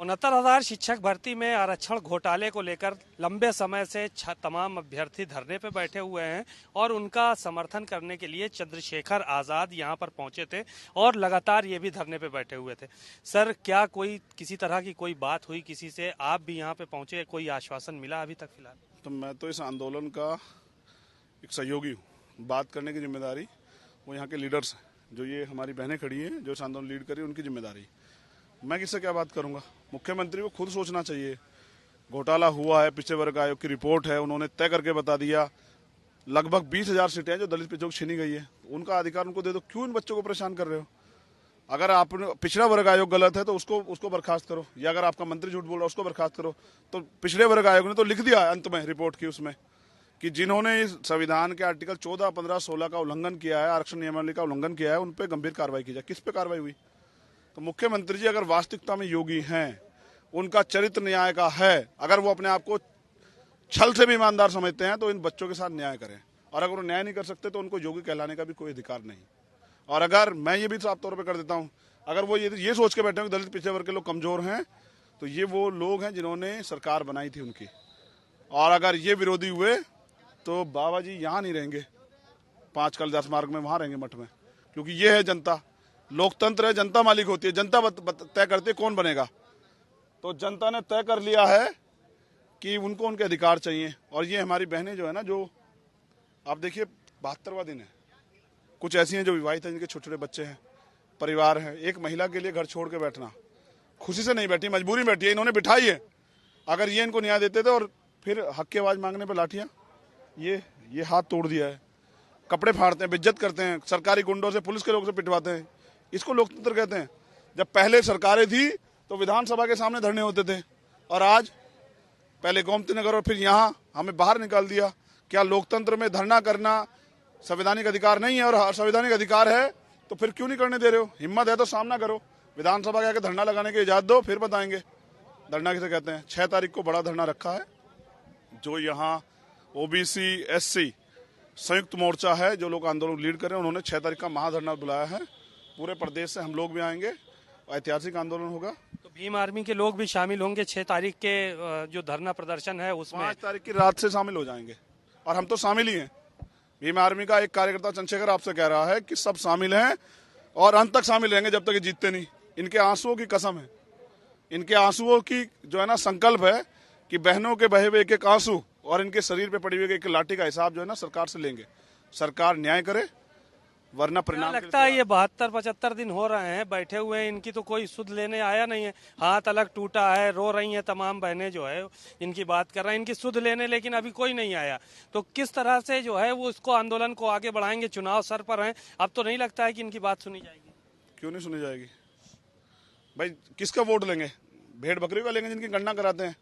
69,000 शिक्षक भर्ती में आरक्षण घोटाले को लेकर लंबे समय से तमाम अभ्यर्थी धरने पे बैठे हुए हैं और उनका समर्थन करने के लिए चंद्रशेखर आजाद यहां पर पहुंचे थे और लगातार ये भी धरने पे बैठे हुए थे। सर, क्या कोई किसी तरह की कोई बात हुई किसी से? आप भी यहां पे पहुंचे, कोई आश्वासन मिला अभी तक फिलहाल? तो मैं तो इस आंदोलन का एक सहयोगी हूँ। बात करने की जिम्मेदारी वो यहाँ के लीडर्स हैं, जो ये हमारी बहनें खड़ी हैं जो इस आंदोलन लीड करी, उनकी जिम्मेदारी। मैं किससे क्या बात करूंगा? मुख्यमंत्री को खुद सोचना चाहिए। घोटाला हुआ है, पिछले वर्ग आयोग की रिपोर्ट है, उन्होंने तय करके बता दिया। लगभग 20,000 सीटें जो दलित पिछड़ों को छीनी गई है, उनका अधिकार उनको दे दो। क्यों इन बच्चों को परेशान कर रहे हो? अगर आप पिछड़ा वर्ग आयोग गलत है तो उसको बर्खास्त करो, या अगर आपका मंत्री झूठ बोल रहा है उसको बर्खास्त करो। तो पिछड़े वर्ग आयोग ने तो लिख दिया अंत में रिपोर्ट की उसमें कि जिन्होंने इस संविधान के आर्टिकल 14, 15, 16 का उल्लंघन किया है, आरक्षण नियमावली का उल्लंघन किया है, उन पर गंभीर कार्रवाई की जाए। किस पे कार्रवाई हुई? तो मुख्यमंत्री जी अगर वास्तविकता में योगी हैं, उनका चरित्र न्याय का है, अगर वो अपने आप को छल से भी ईमानदार समझते हैं, तो इन बच्चों के साथ न्याय करें। और अगर वो न्याय नहीं कर सकते तो उनको योगी कहलाने का भी कोई अधिकार नहीं। और अगर मैं ये भी साफ तौर पे कर देता हूँ, अगर वो ये सोच के बैठे हैं कि दलित पिछड़े वर्ग के लोग कमजोर हैं, तो ये वो लोग हैं जिन्होंने सरकार बनाई थी उनकी। और अगर ये विरोधी हुए तो बाबा जी यहाँ नहीं रहेंगे, 5 कालिदास मार्ग में, वहां रहेंगे मठ में। क्योंकि ये है जनता, लोकतंत्र है, जनता मालिक होती है, जनता तय करती है कौन बनेगा। तो जनता ने तय कर लिया है कि उनको उनके अधिकार चाहिए। और ये हमारी बहनें जो है ना, जो आप देखिए 72वां दिन है, कुछ ऐसी हैं जो विवाहित हैं, जिनके छोटे छोटे बच्चे हैं, परिवार है। एक महिला के लिए घर छोड़ के बैठना, खुशी से नहीं बैठी, मजबूरी बैठी है, इन्होंने बिठाई है। अगर ये इनको न्याय देते थे और फिर हक की आवाज मांगने पर लाठियां, ये हाथ तोड़ दिया है, कपड़े फाड़ते हैं, बेइज्जत करते हैं, सरकारी गुंडों से, पुलिस के लोगों से पिटवाते हैं। इसको लोकतंत्र कहते हैं? जब पहले सरकारें थी तो विधानसभा के सामने धरने होते थे, और आज पहले गोमती नगर और फिर यहाँ हमें बाहर निकाल दिया। क्या लोकतंत्र में धरना करना संवैधानिक अधिकार नहीं है? और संवैधानिक अधिकार है तो फिर क्यों नहीं करने दे रहे हो? हिम्मत है तो सामना करो, विधानसभा के आगे धरना लगाने की इजाजत दो, फिर बताएंगे धरना किसे कहते हैं। 6 तारीख को बड़ा धरना रखा है, जो यहाँ ओबीसी एससी संयुक्त मोर्चा है, जो लोग आंदोलन लीड कर रहे हैं, उन्होंने 6 तारीख का महाधरना बुलाया है। पूरे प्रदेश से हम लोग भी आएंगे, ऐतिहासिक आंदोलन होगा। तो भीम आर्मी के लोग भी शामिल होंगे 6 तारीख के जो धरना प्रदर्शन है उसमें? 5 तारीख की रात से शामिल हो जाएंगे, और हम तो शामिल ही हैं। भीम आर्मी का एक कार्यकर्ता चंद्रशेखर आपसे कह रहा है कि सब शामिल हैं और अंत तक शामिल रहेंगे जब तक ये जीतते नहीं। इनके आंसुओं की कसम है, इनके आंसुओं की जो है ना संकल्प है कि बहनों के बहे हुए एक एक आंसू और इनके शरीर पे पड़ी हुई एक लाठी का हिसाब जो है ना सरकार से लेंगे। सरकार न्याय करे, वरना परिणाम लगता है ये 72-75 दिन हो रहे हैं बैठे हुए हैं, इनकी तो कोई सुध लेने आया नहीं है। हाथ अलग टूटा है, रो रही हैं तमाम बहनें जो है, इनकी बात कर रहे हैं, इनकी सुध लेने, लेकिन अभी कोई नहीं आया। तो किस तरह से जो है वो इसको आंदोलन को आगे बढ़ाएंगे? चुनाव सर पर हैं, अब तो नहीं लगता है कि इनकी बात सुनी जाएगी। क्यों नहीं सुनी जाएगी भाई? किसका वोट लेंगे? भेड़ बकरी का लेंगे जिनकी गणना कराते हैं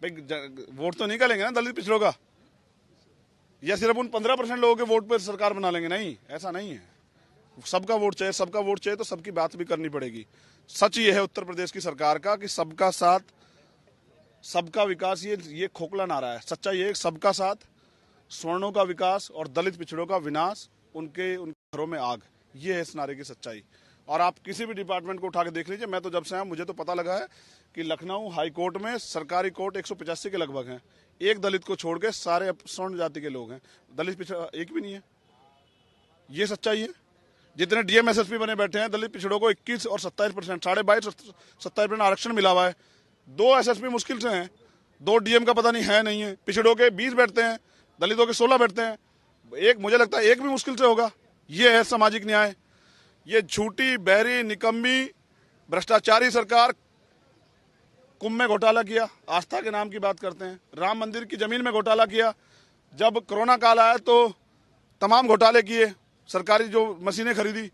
भाई। वोट तो नहीं का लेंगे ना दलित पिछड़ों का, या सिर्फ उन 15% लोगों के वोट पर सरकार बना लेंगे? नहीं, ऐसा नहीं है। सबका वोट चाहिए, सबका वोट चाहिए तो सबकी बात भी करनी पड़ेगी। सच ये है उत्तर प्रदेश की सरकार का कि सबका साथ सबका विकास, ये खोखला नारा है। सच्चा ये है, सबका साथ, स्वर्णों का विकास और दलित पिछड़ों का विनाश, उनके घरों में आग, ये है इस नारे की सच्चाई। और आप किसी भी डिपार्टमेंट को उठा के देख लीजिए। मैं तो जब से आया मुझे तो पता लगा है कि लखनऊ हाई कोर्ट में सरकारी कोर्ट 185 के लगभग हैं, एक दलित को छोड़ के सारे स्वर्ण जाति के लोग हैं, दलित पिछड़ा एक भी नहीं है। ये सच्चाई है। जितने डीएम एसएसपी बने बैठे हैं, दलित पिछड़ों को 21 और 27%, 22.5-27% आरक्षण मिला हुआ है। 2 एसएसपी मुश्किल से हैं, 2 डीएम का पता नहीं है नहीं है। पिछड़ों के 20 बैठते हैं, दलितों के 16 बैठते हैं, एक मुझे लगता है एक भी मुश्किल से होगा। ये है सामाजिक न्याय। ये झूठी, बहरी, निकम्मी, भ्रष्टाचारी सरकार कुंभ में घोटाला किया, आस्था के नाम की बात करते हैं। राम मंदिर की जमीन में घोटाला किया, जब कोरोना काल आया तो तमाम घोटाले किए, सरकारी जो मशीनें खरीदी,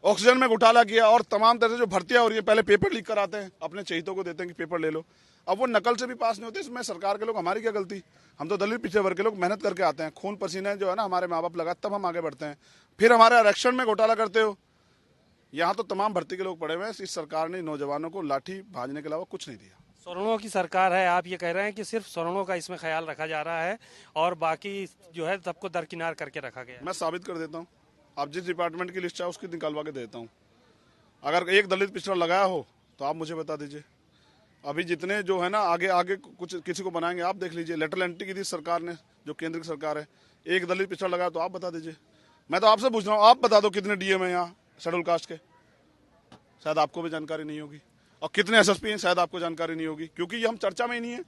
ऑक्सीजन में घोटाला किया, और तमाम तरह से जो भर्तियां हो रही है, पहले पेपर लीक कराते हैं, अपने चहेतों को देते हैं कि पेपर ले लो, अब वो नकल से भी पास नहीं होते। इसमें सरकार के लोग, हमारी क्या गलती? हम तो दलित पिछड़े वर्ग के लोग मेहनत करके आते हैं, खून पसीने जो है ना हमारे माँ बाप लगा, तब हम आगे बढ़ते हैं। फिर हमारे आरक्षण में घोटाला करते हो। यहाँ तो तमाम भर्ती के लोग पड़े हुए हैं। इस सरकार ने नौजवानों को लाठी भाजने के अलावा कुछ नहीं दिया। स्वर्णों की सरकार है, आप ये कह रहे हैं कि सिर्फ स्वर्णों का इसमें ख्याल रखा जा रहा है और बाकी जो है सबको दरकिनार करके रखा गया है। मैं साबित कर देता हूँ, आप जिस डिपार्टमेंट की लिस्ट है उसकी निकालवा के देता हूँ। अगर एक दलित पिछड़ा लगाया हो तो आप मुझे बता दीजिए। अभी जितने जो है ना आगे आगे कुछ किसी को बनाएंगे, आप देख लीजिए लेटरल एंट्री की थी सरकार ने, जो केंद्र की सरकार है, एक दलित पिछड़ा लगा तो आप बता दीजिए। मैं तो आपसे पूछ रहा हूँ, आप बता दो कितने डीएम है यहाँ शेड्यूल कास्ट के, शायद आपको भी जानकारी नहीं होगी। और कितने एसएसपी हैं, शायद आपको जानकारी नहीं होगी, क्योंकि ये हम चर्चा में ही नहीं है।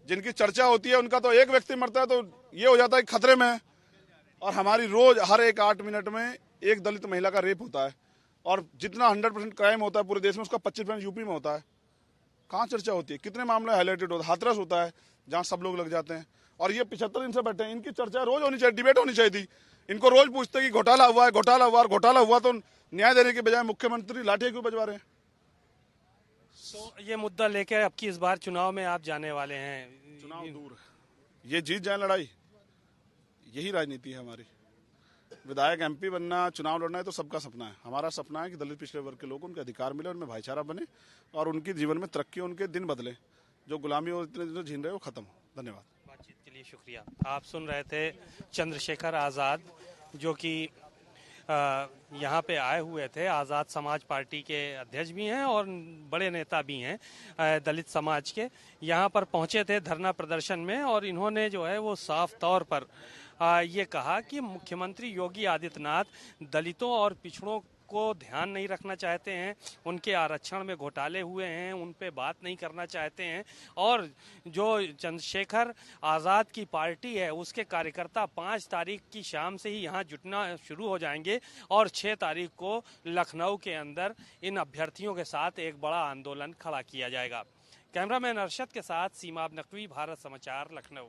जिनकी चर्चा होती है उनका तो एक व्यक्ति मरता है तो ये हो जाता है खतरे में है। और हमारी रोज हर एक 8 मिनट में एक दलित महिला का रेप होता है, और जितना 100% क्राइम होता है पूरे देश में, उसका 25% यूपी में होता है। कहाँ चर्चा होती है? कितने मामले हाईलाइटेड होता है? हाथरस होता है जहाँ सब लोग लग जाते हैं, और ये 75 दिन से बैठे हैं। इनकी चर्चा रोज होनी चाहिए, डिबेट होनी चाहिए थी। इनको रोज पूछते कि घोटाला हुआ है, घोटाला हुआ, घोटाला हुआ, तो न्याय देने के बजाय मुख्यमंत्री लाठी क्यों बजवा रहे हैं? तो ये मुद्दा लेकर अब की इस बार चुनाव में आप जाने वाले हैं। चुनाव दूर है, ये जीत जाए लड़ाई, यही राजनीति है हमारी। विधायक एमपी बनना, चुनाव लड़ना है तो सबका सपना है। हमारा सपना है कि दलित पिछड़े वर्ग के लोग, उनके अधिकार मिले, उनमें भाईचारा बने और उनके जीवन में तरक्की, उनके दिन बदले, जो गुलामी और इतने दिनों झील रहे हैं वो खत्म हो। धन्यवाद। बातचीत के लिए शुक्रिया। आप सुन रहे थे चंद्रशेखर आज़ाद, जो कि यहाँ पे आए हुए थे। आज़ाद समाज पार्टी के अध्यक्ष भी हैं और बड़े नेता भी हैं दलित समाज के। यहाँ पर पहुँचे थे धरना प्रदर्शन में, और इन्होंने जो है वो साफ तौर पर ये कहा कि मुख्यमंत्री योगी आदित्यनाथ दलितों और पिछड़ों को ध्यान नहीं रखना चाहते हैं, उनके आरक्षण में घोटाले हुए हैं उन पे बात नहीं करना चाहते हैं। और जो चंद्रशेखर आज़ाद की पार्टी है उसके कार्यकर्ता 5 तारीख की शाम से ही यहाँ जुटना शुरू हो जाएंगे, और 6 तारीख को लखनऊ के अंदर इन अभ्यर्थियों के साथ एक बड़ा आंदोलन खड़ा किया जाएगा। कैमरामैन अरशद के साथ सीमा नकवी, भारत समाचार, लखनऊ।